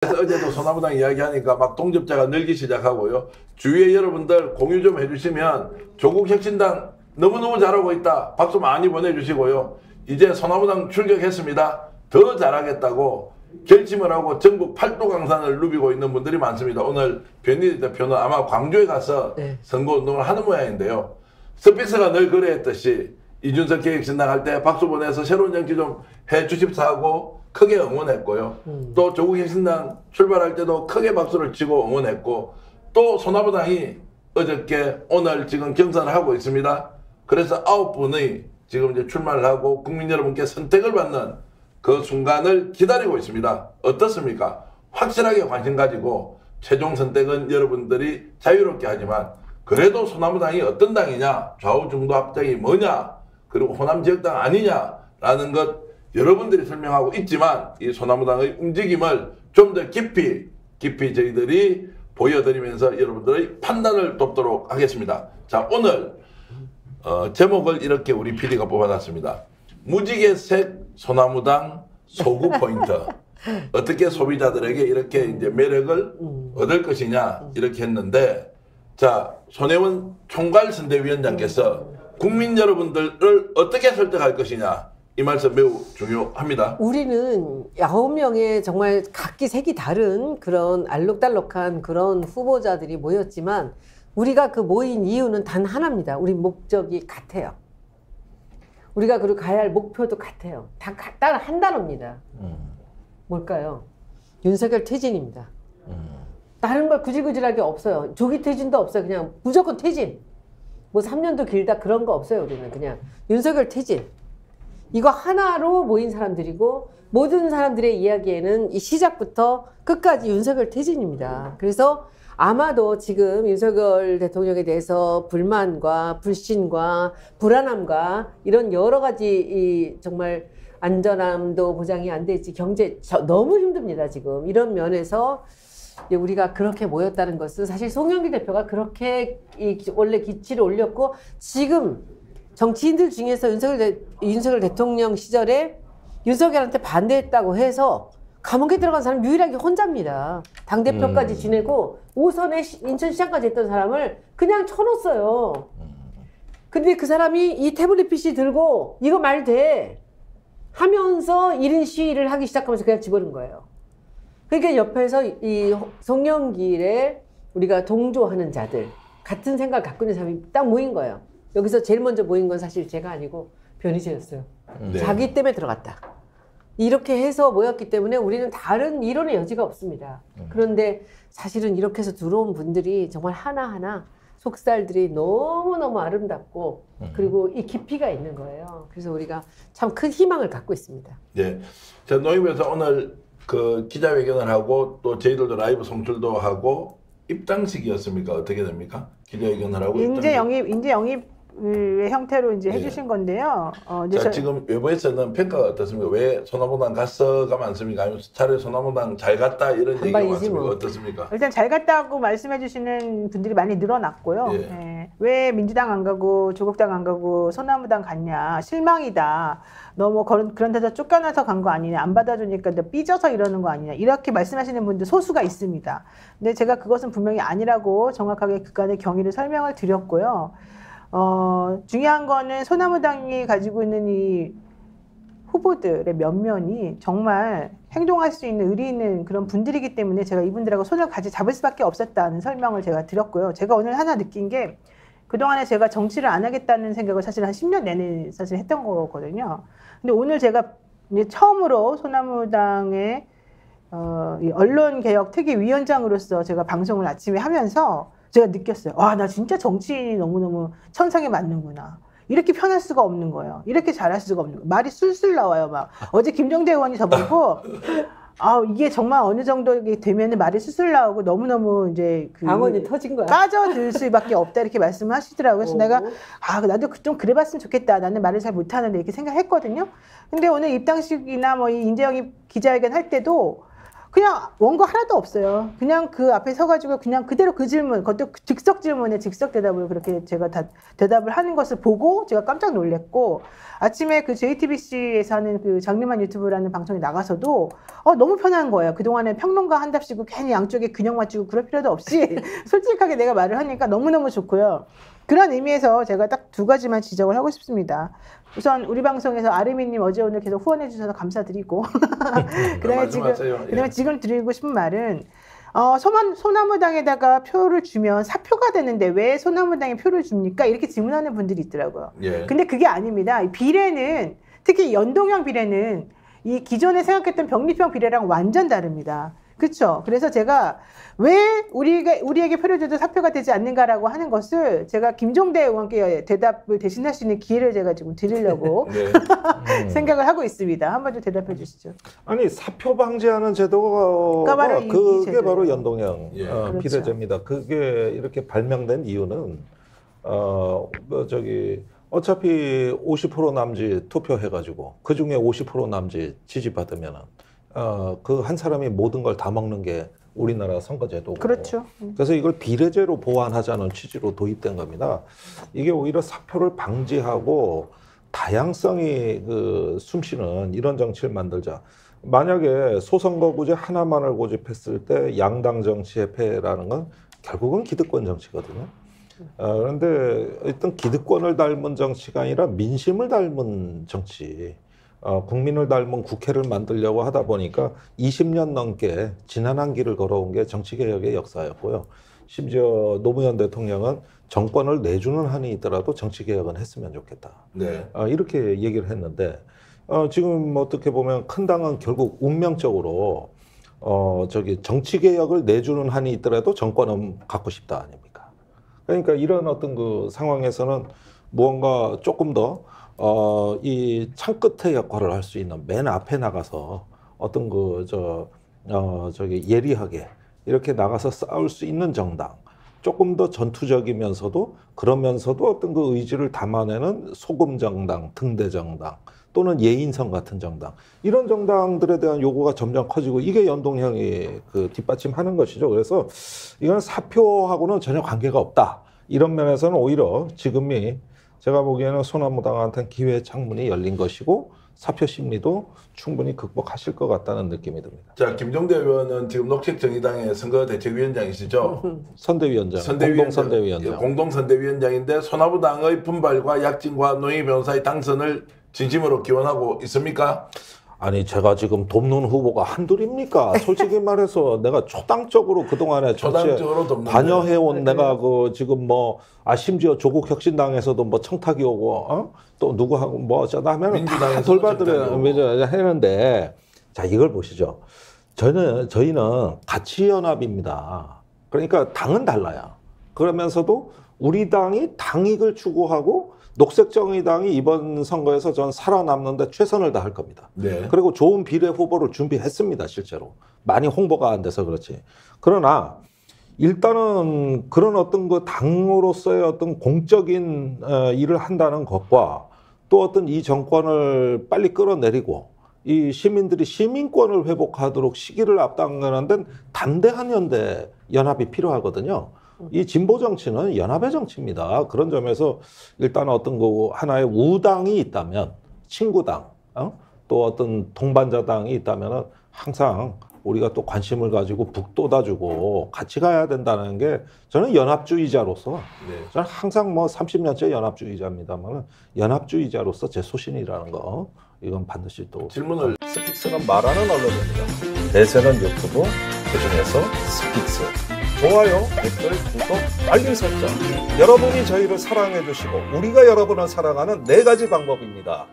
어제도 소나무당 이야기하니까 막 동접자가 늘기 시작하고요. 주위에 여러분들 공유 좀 해주시면 조국혁신당 너무너무 잘하고 있다. 박수 많이 보내주시고요. 이제 소나무당 출격했습니다. 더 잘하겠다고 결심을 하고 전국 팔도강산을 누비고 있는 분들이 많습니다. 오늘 변희재 대표는 아마 광주에 가서 선거운동을 하는 모양인데요. 스픽스가 늘 그래했듯이 이준석 기획신당 할 때 박수 보내서 새로운 정치 좀 해주십사 하고 크게 응원했고요. 또 조국혁신당 출발할 때도 크게 박수를 치고 응원했고, 또 소나무당이 어저께 오늘 지금 경선을 하고 있습니다. 그래서 9분이 지금 이제 출마를 하고 국민 여러분께 선택을 받는 그 순간을 기다리고 있습니다. 어떻습니까? 확실하게 관심 가지고 최종 선택은 여러분들이 자유롭게 하지만, 그래도 소나무당이 어떤 당이냐, 좌우 중도 합당이 뭐냐, 그리고 호남 지역당 아니냐라는 것 여러분들이 설명하고 있지만, 이 소나무당의 움직임을 좀 더 깊이 저희들이 보여드리면서 여러분들의 판단을 돕도록 하겠습니다. 자, 오늘 제목을 이렇게 우리 PD가 뽑아놨습니다. 무지개색 소나무당 소구 포인트. 어떻게 소비자들에게 이렇게 이제 매력을 얻을 것이냐, 이렇게 했는데, 자, 손혜원 총괄선대위원장께서 국민 여러분들을 어떻게 설득할 것이냐, 이 말씀 매우 중요합니다. 우리는 9명의 정말 각기 색이 다른 그런 알록달록한 그런 후보자들이 모였지만, 우리가 그 모인 이유는 단 하나입니다. 우리 목적이 같아요. 우리가 그리고 가야 할 목표도 같아요. 다 딱 한 단어입니다. 뭘까요? 윤석열 퇴진입니다. 다른 걸 구질구질하게 없어요. 조기 퇴진도 없어요. 그냥 무조건 퇴진. 뭐 3년도 길다 그런 거 없어요. 우리는 그냥 윤석열 퇴진. 이거 하나로 모인 사람들이고, 모든 사람들의 이야기에는 이 시작부터 끝까지 윤석열 퇴진입니다. 그래서 아마도 지금 윤석열 대통령에 대해서 불만과 불신과 불안함과 이런 여러 가지 이 정말 안전함도 보장이 안 되지, 경제 너무 힘듭니다. 지금 이런 면에서 우리가 그렇게 모였다는 것은, 사실 송영길 대표가 그렇게 원래 기치를 올렸고, 지금 정치인들 중에서 윤석열 대통령 시절에 윤석열한테 반대했다고 해서 감옥에 들어간 사람 유일하게 혼자입니다. 당대표까지 지내고 5선에 인천시장까지 했던 사람을 그냥 쳐놓았어요. 근데 그 사람이 이 태블릿 PC 들고 이거 말 돼 하면서 1인 시위를 하기 시작하면서 그냥 집어넣은 거예요. 그러니까 옆에서 이 송영길에 우리가 동조하는 자들, 같은 생각을 갖고 있는 사람이 딱 모인 거예요. 여기서 제일 먼저 모인 건 사실 제가 아니고 변희재였어요. 네. 자기 때문에 들어갔다. 이렇게 해서 모였기 때문에 우리는 다른 이론의 여지가 없습니다. 그런데 사실은 이렇게 해서 들어온 분들이 정말 하나하나 속살들이 너무너무 아름답고, 그리고 이 깊이가 있는 거예요. 그래서 우리가 참 큰 희망을 갖고 있습니다. 네. 자, 노임에서 오늘 그 기자회견을 하고 또 저희들도 라이브 송출도 하고 입당식이었습니까? 어떻게 됩니까? 기자회견을 하고 인재 영입의 형태로 이제 해주신 건데요. 자, 지금 외부에서는 평가가 어떻습니까? 왜 소나무당 갔어가 많습니까? 아니면 차라리 소나무당 잘 갔다 이런 얘기가 많습니까? 뭐. 어떻습니까? 일단 잘 갔다고 말씀해 주시는 분들이 많이 늘어났고요. 예. 예. 왜 민주당 안 가고 조국당 안 가고 소나무당 갔냐, 실망이다, 너 뭐 그런 데서 쫓겨나서 간 거 아니냐, 안 받아주니까 너 삐져서 이러는 거 아니냐, 이렇게 말씀하시는 분들 소수가 있습니다. 근데 제가 그것은 분명히 아니라고 정확하게 그간의 경위를 설명을 드렸고요. 중요한 거는 소나무당이 가지고 있는 이 후보들의 면면이 정말 행동할 수 있는 의리 있는 그런 분들이기 때문에 제가 이분들하고 손을 같이 잡을 수밖에 없었다는 설명을 제가 드렸고요. 제가 오늘 하나 느낀 게, 그동안에 제가 정치를 안 하겠다는 생각을 사실 한 10년 내내 사실 했던 거거든요. 근데 오늘 제가 이제 처음으로 소나무당의 이 언론개혁특위위원장으로서 제가 방송을 아침에 하면서 제가 느꼈어요. 와, 나 진짜 정치인이 너무너무 천상에 맞는구나. 이렇게 편할 수가 없는 거예요. 이렇게 잘할 수가 없는 거예요. 말이 술술 나와요. 막 어제 김종대 의원이 저보고 이게 정말 어느 정도 되면 말이 술술 나오고 너무너무 이제 방언이 터진 거야. 빠져들 수밖에 없다, 이렇게 말씀을 하시더라고요. 그래서 내가 나도 좀 그래봤으면 좋겠다. 나는 말을 잘 못하는데, 이렇게 생각했거든요. 근데 오늘 입당식이나 뭐 이 인재영입 기자회견 할 때도 그냥 원고 하나도 없어요. 그냥 그 앞에 서가지고 그냥 그대로 그 질문, 그것도 즉석 질문에 즉석 대답을 그렇게 제가 다 대답을 하는 것을 보고 제가 깜짝 놀랐고, 아침에 그 JTBC에서 하는 그 장르만 유튜브라는 방송에 나가서도 너무 편한 거예요. 그동안에 평론가 한답시고 괜히 양쪽에 균형 맞추고 그럴 필요도 없이 솔직하게 내가 말을 하니까 너무너무 좋고요. 그런 의미에서 제가 딱 두 가지만 지적을 하고 싶습니다. 우선 우리 방송에서 아르미님 어제 오늘 계속 후원해 주셔서 감사드리고 그다음에 지금 드리고 싶은 말은 소나무당에다가 표를 주면 사표가 되는데 왜 소나무당에 표를 줍니까? 이렇게 질문하는 분들이 있더라고요. 예. 근데 그게 아닙니다. 이 비례는, 특히 연동형 비례는 이 기존에 생각했던 병립형 비례랑 완전 다릅니다. 그렇죠? 그래서 제가 왜 우리에게 표를 줘도 사표가 되지 않는가라고 하는 것을 제가 김종대 의원께 대답을 대신할 수 있는 기회를 제가 지금 드리려고 네. 생각을 하고 있습니다. 한번 좀 대답해 주시죠. 아니, 사표 방지하는 제도가 바로 그게 제도예요. 바로 연동형 예. 그렇죠. 비례제입니다. 그게 이렇게 발명된 이유는 어차피 50% 남짓 투표해가지고 그 중에 50% 남짓 지지받으면은 그 한 사람이 모든 걸 다 먹는 게 우리나라 선거제도고. 그렇죠. 그래서 이걸 비례제로 보완하자는 취지로 도입된 겁니다. 이게 오히려 사표를 방지하고 다양성이 숨쉬는 이런 정치를 만들자. 만약에 소선거구제 하나만을 고집했을 때 양당 정치의 패라는 건 결국은 기득권 정치거든요. 그런데 어떤 기득권을 닮은 정치가 아니라 민심을 닮은 정치, 국민을 닮은 국회를 만들려고 하다 보니까 20년 넘게 지난한 길을 걸어온 게 정치개혁의 역사였고요. 심지어 노무현 대통령은 정권을 내주는 한이 있더라도 정치개혁은 했으면 좋겠다. 네. 이렇게 얘기를 했는데 지금 어떻게 보면 큰 당은 결국 운명적으로 정치개혁을 내주는 한이 있더라도 정권은 갖고 싶다 아닙니까? 그러니까 이런 어떤 그 상황에서는 무언가 조금 더 이 창끝의 역할을 할 수 있는 맨 앞에 나가서 어떤 예리하게 이렇게 나가서 싸울 수 있는 정당, 조금 더 전투적이면서도 그러면서도 어떤 그 의지를 담아내는 소금 정당, 등대 정당 또는 예인성 같은 정당, 이런 정당들에 대한 요구가 점점 커지고 이게 연동형이 뒷받침하는 것이죠. 그래서 이건 사표하고는 전혀 관계가 없다. 이런 면에서는 오히려 지금이 제가 보기에는 소나무당한테는 기회의 창문이 열린 것이고 사표 심리도 충분히 극복하실 것 같다는 느낌이 듭니다. 자, 김종대 의원은 지금 녹색정의당의 선거대책위원장이시죠? 선대위원장, 공동선대위원장. 공동선대위원장인데 소나무당의 분발과 약진과 노영희 변호사의 당선을 진심으로 기원하고 있습니까? 아니, 제가 지금 돕는 후보가 한둘입니까? 솔직히 말해서 내가 초당적으로 그동안에 정치에 관여해온 내가 지금 심지어 조국혁신당에서도 청탁이 오고 또 누구하고 어쩌다 하면 다 돌봐드려야 하는데, 자, 이걸 보시죠. 저희는 가치연합입니다. 그러니까 당은 달라요. 그러면서도 우리 당이 당익을 추구하고 녹색정의당이 이번 선거에서 전 살아남는데 최선을 다할 겁니다. 네. 그리고 좋은 비례 후보를 준비했습니다, 실제로. 많이 홍보가 안 돼서 그렇지. 그러나 일단은 그런 어떤 그 당으로서의 어떤 공적인 일을 한다는 것과 또 어떤 이 정권을 빨리 끌어내리고 이 시민들이 시민권을 회복하도록 시기를 앞당기는 데는 담대한 연합이 필요하거든요. 이 진보 정치는 연합의 정치입니다. 그런 점에서 일단 어떤 하나의 우당이 있다면, 친구당, 또 어떤 동반자당이 있다면 항상 우리가 또 관심을 가지고 북돋아주고 같이 가야 된다는 게 저는 연합주의자로서, 저는 항상 30년째 연합주의자입니다만 연합주의자로서 제 소신이라는 거, 이건 반드시 또 질문을. 스픽스는 말하는 언론입니다. 대세는 유튜브, 그중에서 스픽스. 좋아요, 댓글, 구독, 알림 설정. 여러분이 저희를 사랑해 주시고 우리가 여러분을 사랑하는 4가지 방법입니다.